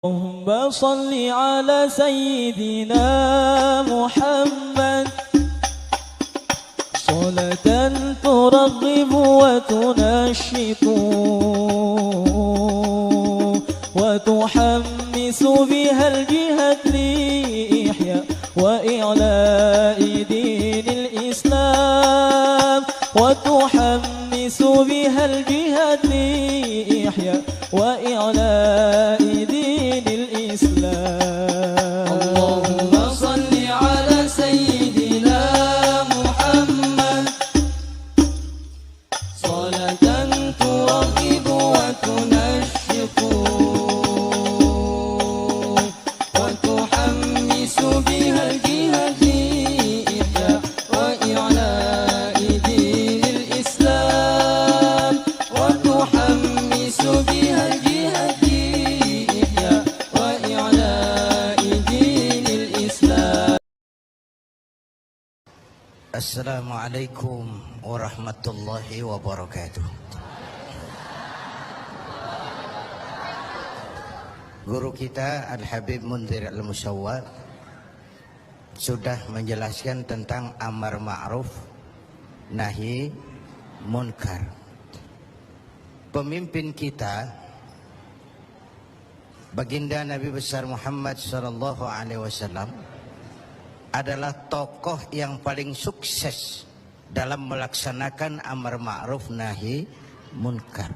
اللهم صل على سيدنا محمد صلاة ترغب وتنشط وتحمس بها الجهة لإحياء وإعلاء دين الإسلام وتحمس بها الجهة لإحياء وإعلاء دين الإسلام. اللهم صل على سيدنا محمد صلاة ترغب وتنشط وتحمس بها الجهة لإحياء وإعلاء دين الإسلام وتحمس بها الجهة لإحياء وإعلاء دين الإسلام. Assalamualaikum warahmatullahi wabarakatuh. Guru kita Al-Habib Munzir Al-Musawwar sudah menjelaskan tentang amar ma'ruf nahi munkar. Pemimpin kita baginda Nabi besar Muhammad sallallahu alaihi wasallam adalah tokoh yang paling sukses dalam melaksanakan amar ma'ruf nahi munkar.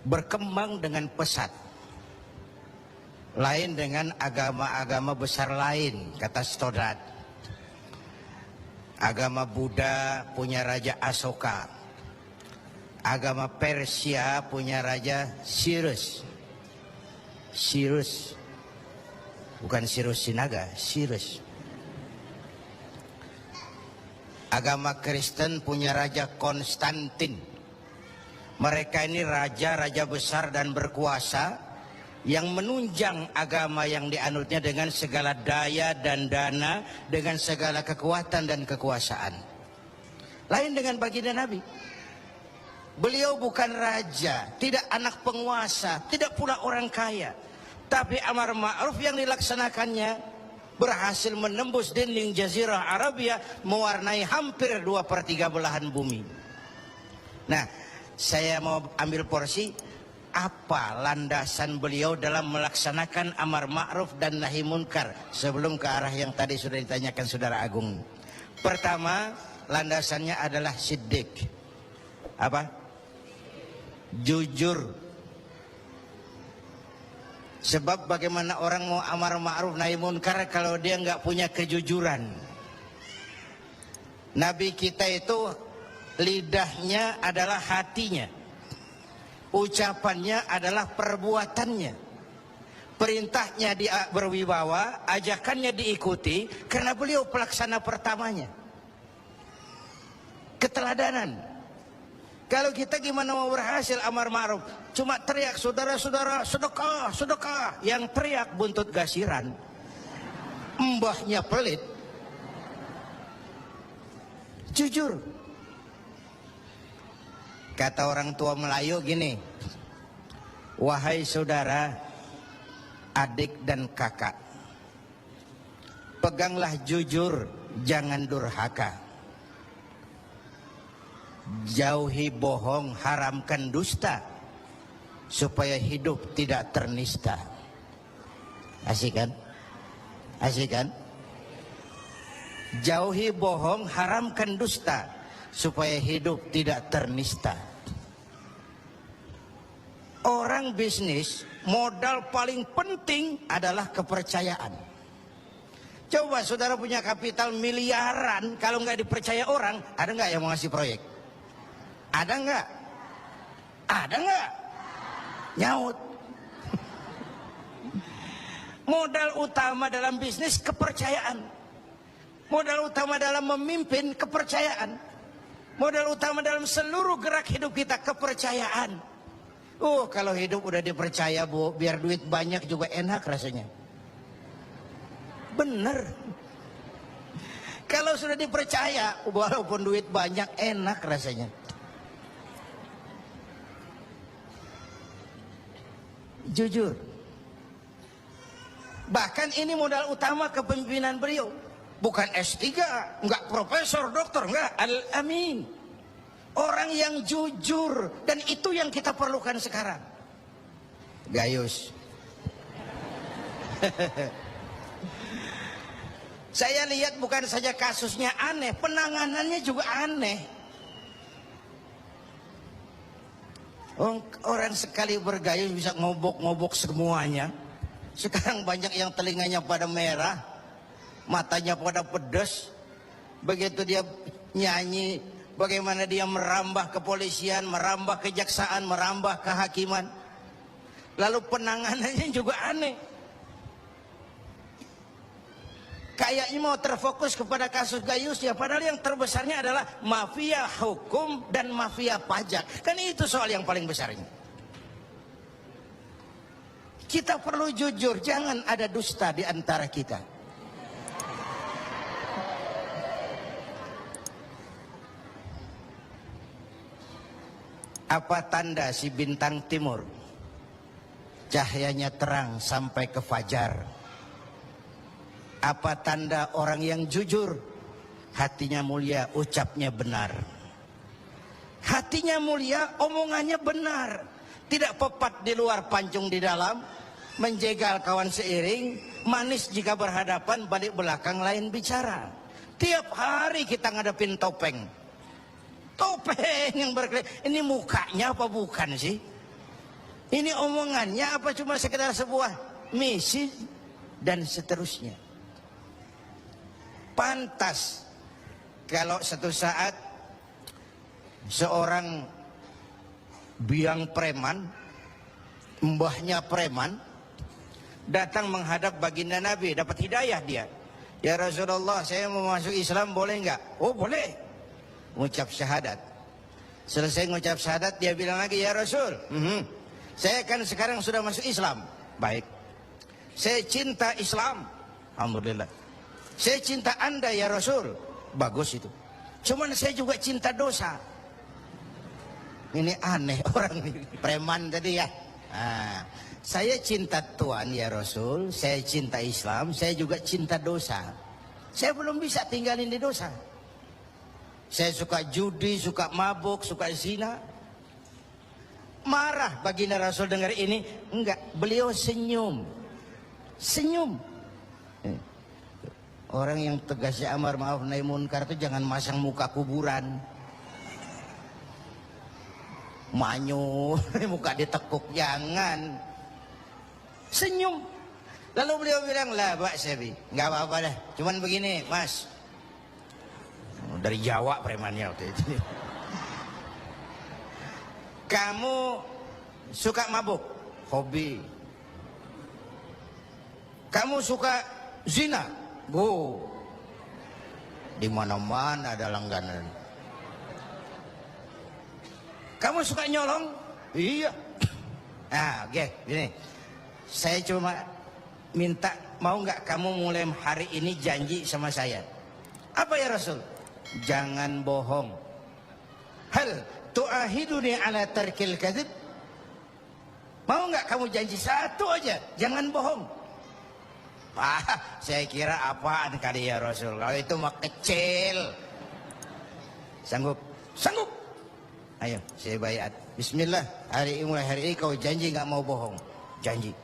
Berkembang dengan pesat, lain dengan agama-agama besar lain, kata Stoddard. Agama Buddha punya Raja Asoka, agama Persia punya Raja Cyrus, bukan Cyrus Sinaga, Cyrus. Agama Kristen punya Raja Konstantin. Mereka ini raja-raja besar dan berkuasa yang menunjang agama yang dianutnya dengan segala daya dan dana, dengan segala kekuatan dan kekuasaan. Lain dengan baginda Nabi. Beliau bukan raja, tidak anak penguasa, tidak pula orang kaya. Tapi amar ma'ruf yang dilaksanakannya berhasil menembus dinding Jazirah Arabia, mewarnai hampir 2/3 belahan bumi. Nah, saya mau ambil porsi apa landasan beliau dalam melaksanakan amar ma'ruf dan nahi munkar sebelum ke arah yang tadi sudah ditanyakan Saudara Agung. Pertama, landasannya adalah siddiq. Apa? Jujur. Sebab bagaimana orang mau amar ma'ruf nahi munkar kalau dia nggak punya kejujuran. Nabi kita itu lidahnya adalah hatinya, ucapannya adalah perbuatannya, perintahnya berwibawa, ajakannya diikuti karena beliau pelaksana pertamanya. Keteladanan. Kalau kita gimana mau berhasil amar ma'ruf? Cuma teriak, saudara-saudara, sedekah, sedekah. Yang teriak buntut gasiran, mbahnya pelit. Jujur. Kata orang tua Melayu gini, wahai saudara, adik dan kakak, peganglah jujur, jangan durhaka. Jauhi bohong, haramkan dusta, supaya hidup tidak ternista. Asik kan? Asik kan? Jauhi bohong, haramkan dusta, supaya hidup tidak ternista. Orang bisnis, modal paling penting adalah kepercayaan. Coba saudara punya kapital miliaran, kalau nggak dipercaya orang, ada nggak yang mau ngasih proyek? Ada nggak? Ada nggak? Nyaut. Modal utama dalam bisnis kepercayaan. Modal utama dalam memimpin kepercayaan. Modal utama dalam seluruh gerak hidup kita kepercayaan. Kalau hidup udah dipercaya, Bu, biar duit banyak juga enak rasanya. Bener. Kalau sudah dipercaya, walaupun duit banyak enak rasanya. jujur. Bahkan ini modal utama kepemimpinan beliau. Bukan S3, enggak profesor, dokter, enggak. Al-Amin. Orang yang jujur. Dan itu yang kita perlukan sekarang. Gayus. Saya lihat bukan saja kasusnya aneh, penanganannya juga aneh. Orang sekali bergayus bisa ngobok-ngobok semuanya. Sekarang banyak yang telinganya pada merah, matanya pada pedas. Begitu dia nyanyi, bagaimana dia merambah kepolisian, merambah kejaksaan, merambah kehakiman. Lalu penanganannya juga aneh. Kayaknya mau terfokus kepada kasus Gayus ya, padahal yang terbesarnya adalah mafia hukum dan mafia pajak. Kan itu soal yang paling besarnya. Kita perlu jujur, jangan ada dusta di antara kita. Apa tanda si bintang timur? Cahayanya terang sampai ke fajar. Apa tanda orang yang jujur? Hatinya mulia, ucapnya benar. Hatinya mulia, omongannya benar. Tidak pepat di luar, pancung di dalam. Menjegal kawan seiring, manis jika berhadapan, balik belakang lain bicara. Tiap hari kita ngadepin topeng. Topeng yang berkelip. Ini mukanya apa bukan sih? Ini omongannya apa cuma sekedar sebuah misi dan seterusnya. Pantas kalau satu saat seorang biang preman, mbahnya preman, datang menghadap baginda Nabi, dapat hidayah dia. Ya Rasulullah, saya mau masuk Islam, boleh enggak? Oh boleh. Mengucap syahadat. Selesai mengucap syahadat, dia bilang lagi, ya Rasul, saya kan sekarang sudah masuk Islam. Baik. Saya cinta Islam. Alhamdulillah. Saya cinta Anda ya Rasul. Bagus itu. Cuman saya juga cinta dosa. Ini aneh orang ini. Preman tadi ya. Saya cinta Tuhan ya Rasul. Saya cinta Islam. Saya juga cinta dosa. Saya belum bisa tinggalin di dosa. Saya suka judi, suka mabuk, suka zina. Marah baginda Rasul dengar ini. Enggak, beliau senyum. Senyum. Orang yang tegasnya amar ma'ruf nahi munkar itu jangan masang muka kuburan. Manyun, muka ditekuk, jangan. Senyum. Lalu beliau bilang, lah Pak Sebi, nggak apa-apa dah. Cuman begini, Mas. Dari Jawa premannya waktu itu. Kamu suka mabuk? Hobi. Kamu suka zina? Bu, di mana-mana ada langganan. Kamu suka nyolong? Iya. Nah, oke, gini. Saya cuma minta, mau nggak kamu mulai hari ini janji sama saya? Apa ya Rasul? Jangan bohong. Hal tu'ahiduni ala tarkil kadzib? Mau nggak kamu janji satu aja? Jangan bohong. Saya kira apaan kali ya Rasul. Kalau itu mah kecil. Sanggup? Sanggup. Ayo, saya bayat. Bismillah. Mulai hari ini kau janji nggak mau bohong. Janji.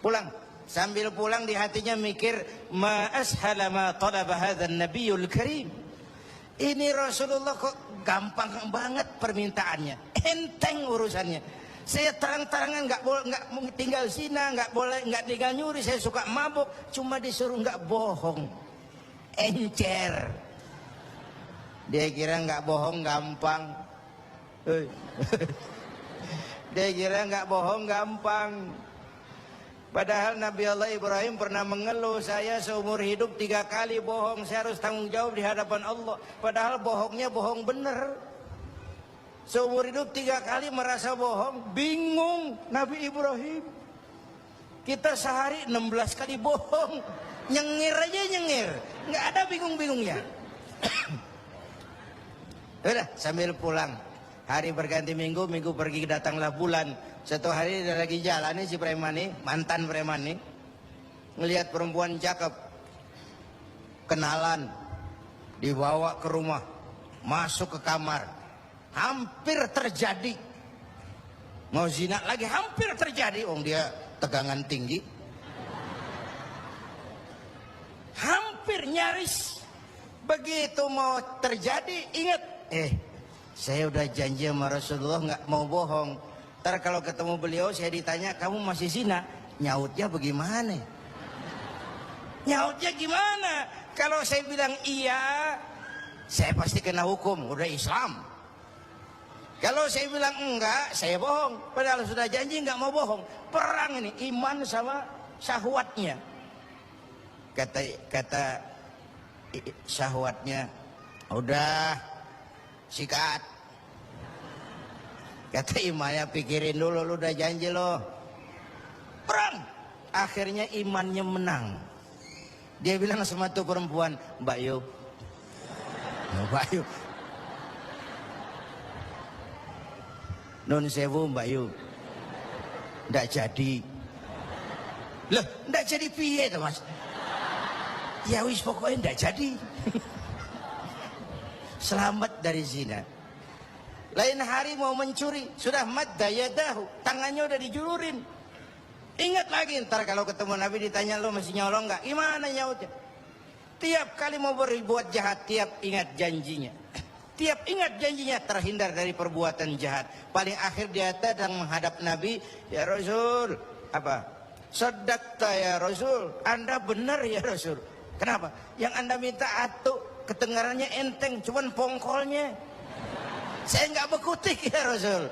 Pulang. Sambil pulang di hatinya mikir, ma ashala ma talaba hadzal nabiyul karim. Ini Rasulullah kok gampang banget permintaannya. Enteng urusannya. Saya terang-terangan nggak tinggal zina, nggak tinggal nyuri, saya suka mabuk, cuma disuruh nggak bohong, encer. Dia kira nggak bohong gampang, dia kira nggak bohong gampang. Padahal Nabi Allah Ibrahim pernah mengeluh, saya seumur hidup 3 kali bohong, saya harus tanggung jawab di hadapan Allah. Padahal bohongnya bohong bener. Seumur hidup 3 kali merasa bohong, bingung Nabi Ibrahim. Kita sehari 16 kali bohong, nyengir aja nyengir, nggak ada bingung-bingungnya. Udah sambil pulang, Hari berganti minggu, minggu pergi datanglah bulan. Satu hari dia lagi jalan nih si preman nih, mantan preman nih, ngelihat perempuan cakep, kenalan, dibawa ke rumah, masuk ke kamar, hampir terjadi. Mau zina lagi hampir terjadi, dia tegangan tinggi. Hampir nyaris. Begitu mau terjadi, ingat, saya udah janji sama Rasulullah nggak mau bohong. Ntar kalau ketemu beliau saya ditanya, kamu masih zina? Nyautnya bagaimana? Nyautnya gimana? Kalau saya bilang iya, saya pasti kena hukum, udah Islam. Kalau saya bilang enggak, saya bohong. Padahal sudah janji nggak mau bohong. Perang ini, iman sama syahwatnya. Kata syahwatnya, udah sikat. Kata imannya, pikirin dulu, lu udah janji lo. Perang. Akhirnya imannya menang. Dia bilang sama tuh perempuan, Mbak Yu, Mbak Yu, nun sewu Mbak Yu, ndak jadi. Loh, ndak jadi piye tuh mas? Ya wis pokoknya ndak jadi. Selamat dari zina. Lain hari mau mencuri, sudah madda yadahu, tangannya udah dijulurin. Ingat lagi, ntar kalau ketemu Nabi ditanya, lo masih nyolong nggak? Gimana nyautnya? Tiap kali mau berbuat jahat, tiap ingat janjinya. Tiap ingat janjinya, terhindar dari perbuatan jahat. Paling akhir dia datang menghadap Nabi, ya Rasul, apa? Sadaqta ya Rasul, Anda benar ya Rasul. Kenapa? Yang Anda minta atuk, kedengarannya enteng, cuman pongkolnya. Saya nggak bekutik ya Rasul.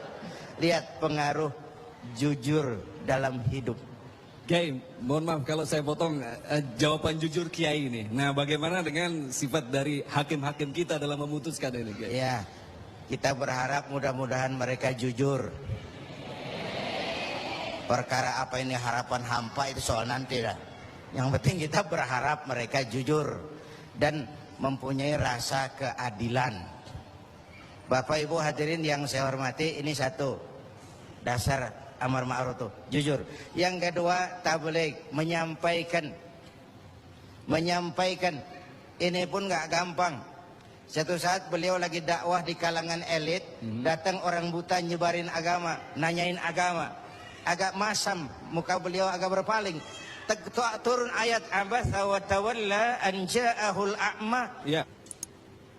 Lihat pengaruh jujur dalam hidup. Kiai, mohon maaf kalau saya potong jawaban jujur Kiai ini. Nah, bagaimana dengan sifat dari hakim-hakim kita dalam memutuskan ini, Kiai? Ya, kita berharap mudah-mudahan mereka jujur. Perkara apa ini harapan hampa itu soal nanti dah. Yang penting kita berharap mereka jujur dan mempunyai rasa keadilan. Bapak Ibu hadirin yang saya hormati, ini satu dasar amar ma'ruf tuh, jujur. Yang kedua, tabligh, menyampaikan ini pun nggak gampang. Satu saat beliau lagi dakwah di kalangan elit, datang orang buta nyebarin agama, nanyain agama, agak masam, muka beliau agak berpaling. Turun ayat abasa wa tawalla an ja'ahul a'ma. Ya.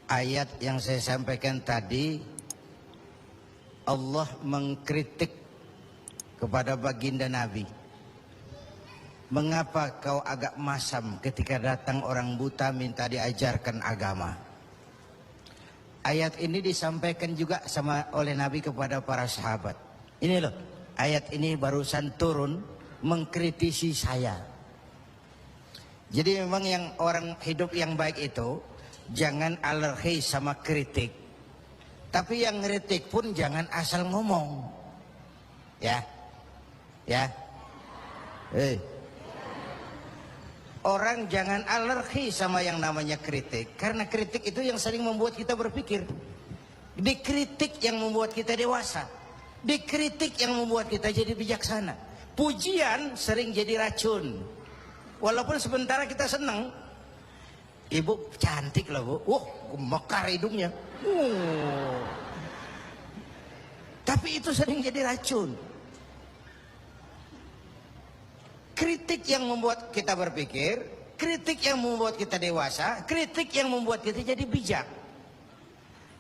Ayat yang saya sampaikan tadi, Allah mengkritik kepada baginda Nabi. Mengapa kau agak masam ketika datang orang buta minta diajarkan agama? Ayat ini disampaikan juga oleh Nabi kepada para sahabat. Ini loh, ayat ini barusan turun mengkritisi saya. Jadi memang yang orang hidup yang baik itu jangan alergi sama kritik. Tapi yang kritik pun jangan asal ngomong. Ya. Orang jangan alergi sama yang namanya kritik. Karena kritik itu yang sering membuat kita berpikir. Dikritik yang membuat kita dewasa. Dikritik yang membuat kita jadi bijaksana. Pujian sering jadi racun. Walaupun sementara kita senang. Ibu cantik loh bu, mekar hidungnya. Tapi itu sering jadi racun. Kritik yang membuat kita berpikir, kritik yang membuat kita dewasa, kritik yang membuat kita jadi bijak.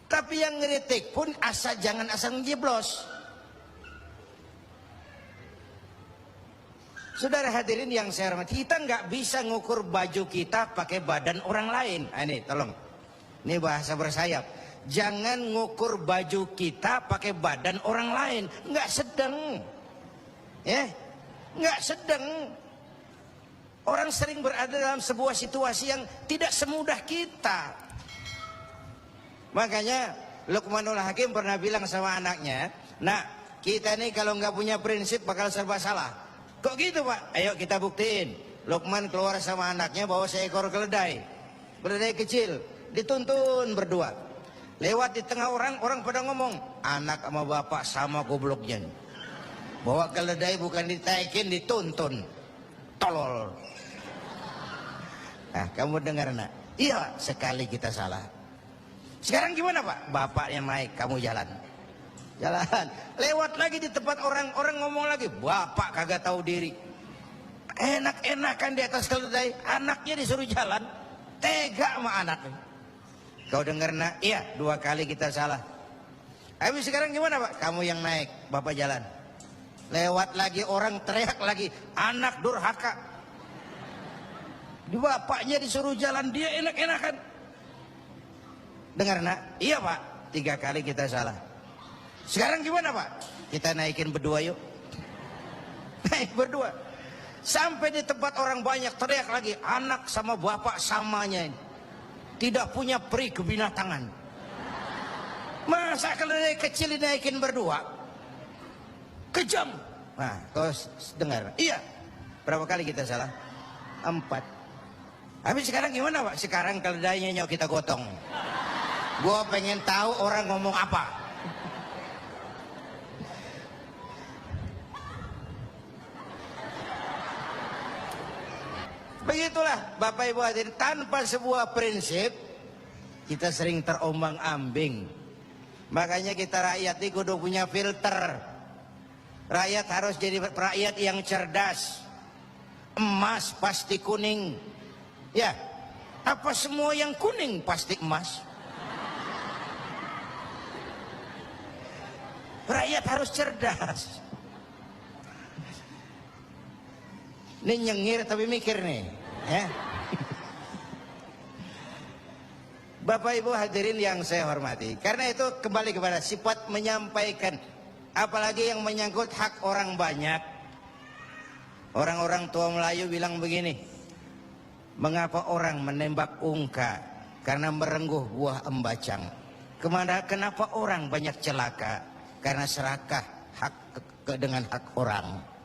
Tapi yang kritik pun jangan asal ngejeblos. Saudara hadirin yang saya hormati, kita nggak bisa ngukur baju kita pakai badan orang lain. Ini tolong, ini bahasa bersayap. Jangan ngukur baju kita pakai badan orang lain. Nggak sedang, ya, nggak sedang. Orang sering berada dalam sebuah situasi yang tidak semudah kita. Makanya Luqmanul Hakim pernah bilang sama anaknya, "Nak, kita nih kalau nggak punya prinsip bakal serba salah." Kok gitu Pak? Ayo kita buktiin. Luqman keluar sama anaknya bawa seekor keledai. Keledai kecil. Dituntun berdua. Lewat di tengah orang pada ngomong, anak sama bapak sama gobloknya. Bawa keledai bukan ditaikin, dituntun. Tolol. Nah, kamu dengar nak? Iya, sekali kita salah. Sekarang gimana Pak? Bapak yang naik, kamu jalan. Jalan. Lewat lagi di tempat orang ngomong lagi, bapak kagak tahu diri. Enak-enakan di atas keledai, anaknya disuruh jalan. Tega sama anaknya. Kau dengar nak? Iya, 2 kali kita salah. Habis sekarang gimana Pak? Kamu yang naik, bapak jalan. Lewat lagi orang teriak lagi, anak durhaka. Di bapaknya disuruh jalan, dia enak-enakan. Dengar nak? Iya Pak, 3 kali kita salah. Sekarang gimana Pak? Kita naikin berdua yuk. Naik berdua. Sampai di tempat orang banyak teriak lagi, anak sama bapak samanya ini. Tidak punya peri kebinatangan. Masa keledai kecil dinaikin berdua? Kejam. Nah, kau dengar? Iya. Berapa kali kita salah? 4. Habis sekarang gimana Pak? Sekarang keledainya nyok kita gotong. Gua pengen tahu orang ngomong apa. Begitulah Bapak Ibu hadirin, tanpa sebuah prinsip kita sering terombang-ambing. Makanya kita rakyat ini kudu punya filter. Rakyat harus jadi rakyat yang cerdas. Emas pasti kuning. Ya, apa semua yang kuning pasti emas? Rakyat harus cerdas. Ini nyengir tapi mikir nih, ya. Bapak Ibu hadirin yang saya hormati, karena itu kembali kepada sifat menyampaikan, apalagi yang menyangkut hak orang banyak. Orang-orang tua Melayu bilang begini, mengapa orang menembak ungka? Karena merengguh buah embacang. Kenapa orang banyak celaka? Karena serakah dengan hak orang.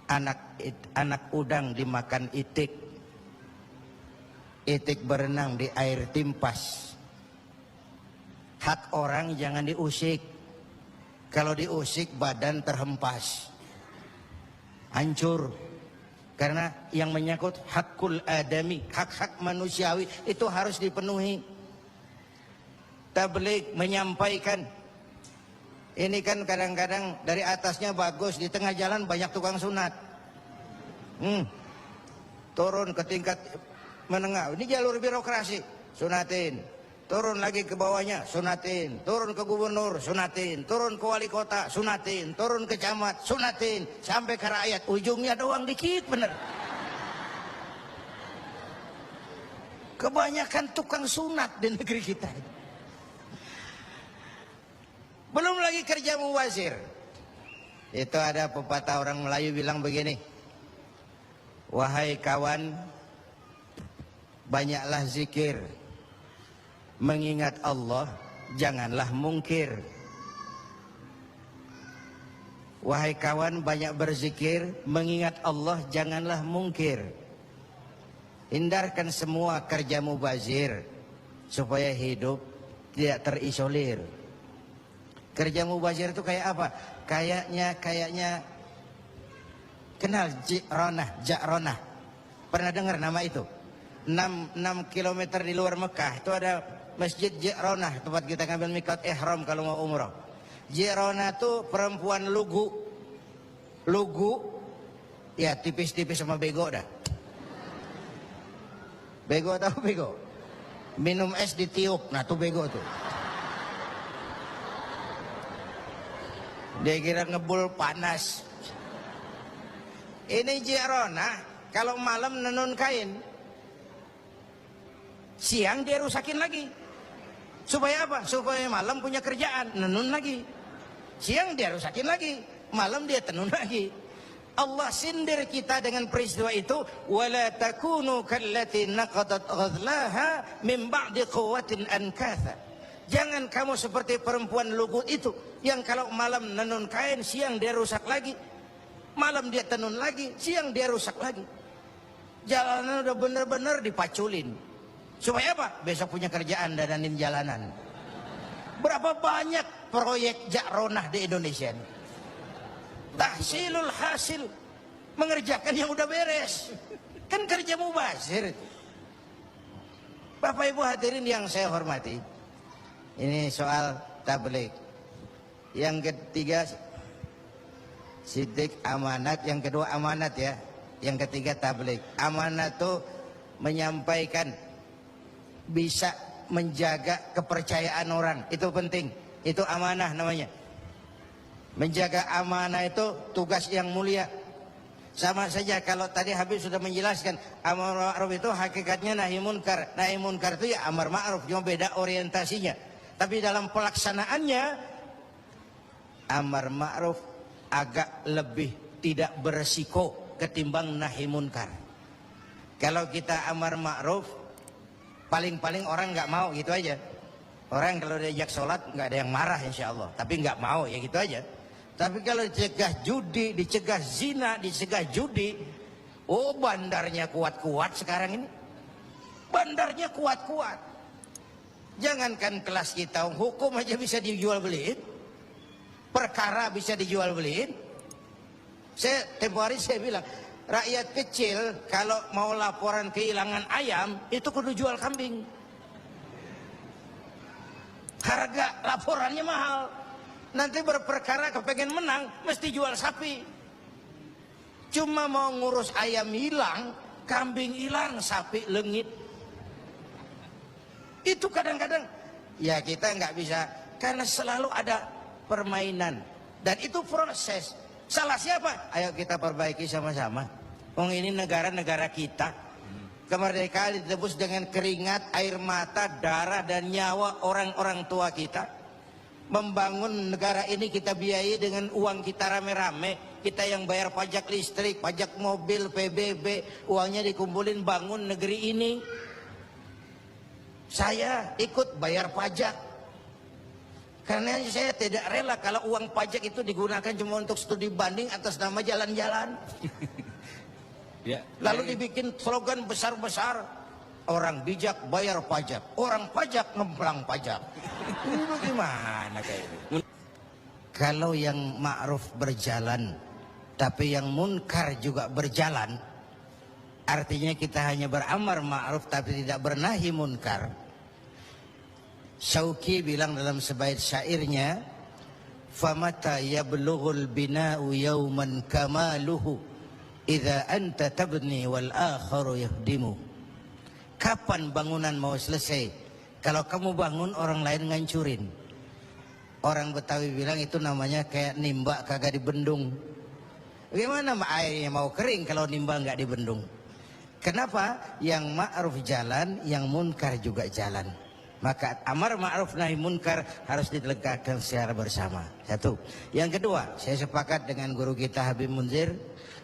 Anak udang dimakan itik, itik berenang di air timpas. Hak orang jangan diusik. Kalau diusik badan terhempas, hancur. Karena yang menyangkut hakul adami, hak-hak manusiawi itu harus dipenuhi. Tabligh menyampaikan. Ini kan kadang-kadang dari atasnya bagus, di tengah jalan banyak tukang sunat. Turun ke tingkat menengah, ini jalur birokrasi, sunatin. Turun lagi ke bawahnya, sunatin. Turun ke gubernur, sunatin. Turun ke wali kota, sunatin. Turun ke camat, sunatin. Sampai ke rakyat, ujungnya doang dikit bener. Kebanyakan tukang sunat di negeri kita. Belum lagi kerja mubazir. Itu ada pepatah orang Melayu bilang begini, wahai kawan, banyaklah zikir, mengingat Allah, janganlah mungkir. Wahai kawan, banyak berzikir, mengingat Allah, janganlah mungkir. Hindarkan semua kerja mubazir supaya hidup tidak terisolir. Kerja mubazir itu kayak apa? Kayaknya kenal Ja'ronah. Pernah dengar nama itu? 6 kilometer di luar Mekah itu ada Masjid Ja'ronah, tempat kita ngambil miqat ihram kalau mau umrah. Ja'ronah itu perempuan lugu. Lugu ya tipis-tipis sama bego dah. Bego tahu bego? Minum es ditiup, nah tuh bego tuh. Dia kira ngebul panas. Ini Ja'ronah kalau malam nenun kain, siang dia rusakin lagi. Supaya apa? Supaya malam punya kerjaan, nenun lagi. Siang dia rusakin lagi, malam dia tenun lagi. Allah sindir kita dengan peristiwa itu, wala takunu kallati naqadat ghadlaha min ba'di quwwatin ankatha. Jangan kamu seperti perempuan lugu itu yang kalau malam nenun kain, siang dia rusak lagi. Malam dia tenun lagi, siang dia rusak lagi. Jalanan udah bener-bener dipaculin. Supaya apa? Besok punya kerjaan dananin jalanan. Berapa banyak proyek Jakronah di Indonesia ini? Tahsilul hasil, mengerjakan yang udah beres. Kan kerja mubazir. Bapak Ibu hadirin yang saya hormati, ini soal tabligh. Yang ketiga sidik amanat, yang kedua amanat ya. Yang ketiga tabligh. Amanat tuh menyampaikan, bisa menjaga kepercayaan orang, itu penting. Itu amanah namanya. Menjaga amanah itu tugas yang mulia. Sama saja kalau tadi Habib sudah menjelaskan, amar ma'ruf itu hakikatnya nahi munkar. Nahi munkar itu ya amar ma'ruf, cuma beda orientasinya. Tapi dalam pelaksanaannya, amar ma'ruf agak lebih tidak beresiko ketimbang nahi munkar. Kalau kita amar ma'ruf, paling-paling orang nggak mau, gitu aja. Orang kalau diajak sholat nggak ada yang marah insya Allah, tapi nggak mau ya gitu aja. Tapi kalau dicegah judi, dicegah zina, dicegah judi, oh bandarnya kuat-kuat sekarang ini. Bandarnya kuat-kuat. Jangankan kelas kita, hukum aja bisa dijual beliin. Perkara bisa dijual beliin. Saya tempo hari saya bilang, rakyat kecil kalau mau laporan kehilangan ayam, itu kudu jual kambing. Harga laporannya mahal. Nanti berperkara kepengen menang, mesti jual sapi. Cuma mau ngurus ayam hilang, kambing hilang, sapi lengit. Itu kadang-kadang ya kita nggak bisa, karena selalu ada permainan. Dan itu proses. Salah siapa? Ayo kita perbaiki sama-sama. Ini negara-negara kita. Kemerdekaan ditebus dengan keringat, air mata, darah dan nyawa orang-orang tua kita. Membangun negara ini kita biayai dengan uang kita rame-rame. Kita yang bayar pajak listrik, pajak mobil, PBB, uangnya dikumpulin bangun negeri ini. Saya ikut bayar pajak. Karena saya tidak rela kalau uang pajak itu digunakan cuma untuk studi banding atas nama jalan-jalan. Lalu dibikin slogan besar-besar, orang bijak bayar pajak, orang pajak ngemplang pajak. Ini bagaimana kayak ini? Kalau yang ma'ruf berjalan, tapi yang munkar juga berjalan, artinya kita hanya beramar ma'ruf tapi tidak bernahi munkar. Syauqi bilang dalam sebaik syairnya, famata yablughul bina'u yawman kamaluhu idza anta tabni wal akharu yahdimu. Kapan bangunan mau selesai? Kalau kamu bangun orang lain ngancurin. Orang Betawi bilang itu namanya kayak nimba kagak dibendung. Bagaimana airnya mau kering kalau nimba nggak dibendung? Kenapa? Yang ma'ruf jalan, yang munkar juga jalan. Maka amar ma'ruf nahi munkar harus ditegakkan secara bersama. Satu. Yang kedua, saya sepakat dengan guru kita Habib Munzir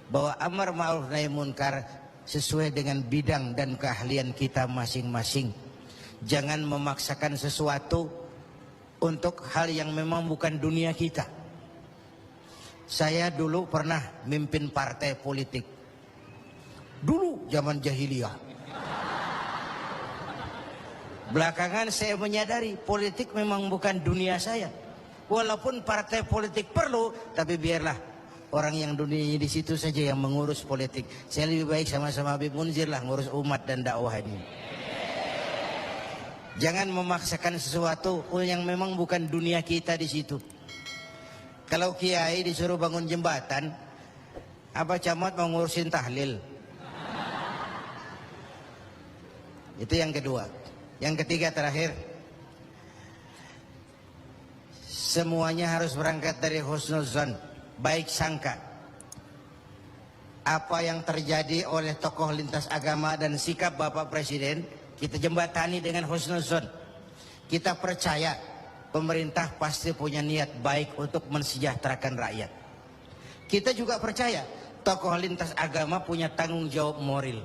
bahwa amar ma'ruf nahi munkar sesuai dengan bidang dan keahlian kita masing-masing. Jangan memaksakan sesuatu untuk hal yang memang bukan dunia kita. Saya dulu pernah mimpin partai politik. Dulu zaman jahiliyah. Belakangan saya menyadari politik memang bukan dunia saya. Walaupun partai politik perlu, tapi biarlah orang yang dunianya di situ saja yang mengurus politik. Saya lebih baik sama-sama Habib Munzir lah ngurus umat dan dakwah ini. Jangan memaksakan sesuatu yang memang bukan dunia kita di situ. Kalau kiai disuruh bangun jembatan, apa camat mau ngurusin tahlil? Itu yang kedua. Yang ketiga terakhir, semuanya harus berangkat dari husnuzan, baik sangka. Apa yang terjadi oleh tokoh lintas agama dan sikap Bapak Presiden, kita jembatani dengan husnuzan. Kita percaya pemerintah pasti punya niat baik untuk mensejahterakan rakyat. Kita juga percaya tokoh lintas agama punya tanggung jawab moral.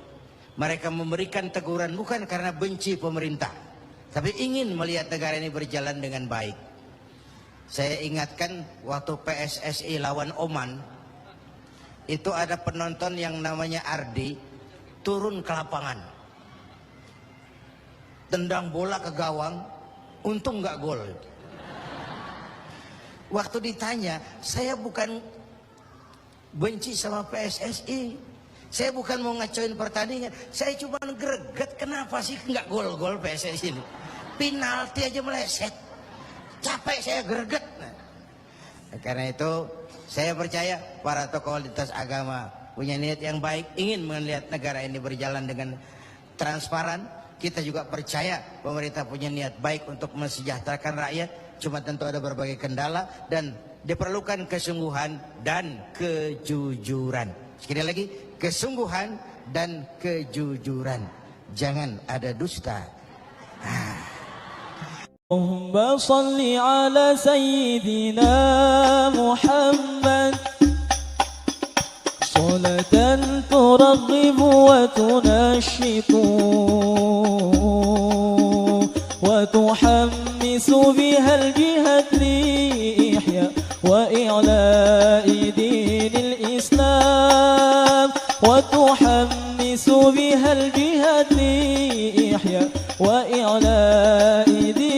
Mereka memberikan teguran bukan karena benci pemerintah, tapi ingin melihat negara ini berjalan dengan baik. Saya ingatkan waktu PSSI lawan Oman, itu ada penonton yang namanya Ardi turun ke lapangan, tendang bola ke gawang, untung nggak gol. Waktu ditanya, saya bukan benci sama PSSI. Saya bukan mau ngacoin pertandingan. Saya cuma greget, kenapa sih nggak gol-gol PSSI ini? Penalti aja meleset. Capek saya greget. Nah, karena itu saya percaya para tokoh lintas agama punya niat yang baik, ingin melihat negara ini berjalan dengan transparan. Kita juga percaya pemerintah punya niat baik untuk mensejahterakan rakyat. Cuma tentu ada berbagai kendala dan diperlukan kesungguhan dan kejujuran. Sekali lagi, kesungguhan dan kejujuran. Jangan ada dusta. اللهم صل على سيدنا محمد صلاة ترغب وتنشط وتحمس بها الجهاد لإحياء وإعلاء دين الإسلام وتحمس بها الجهاد لإحياء وإعلاء دين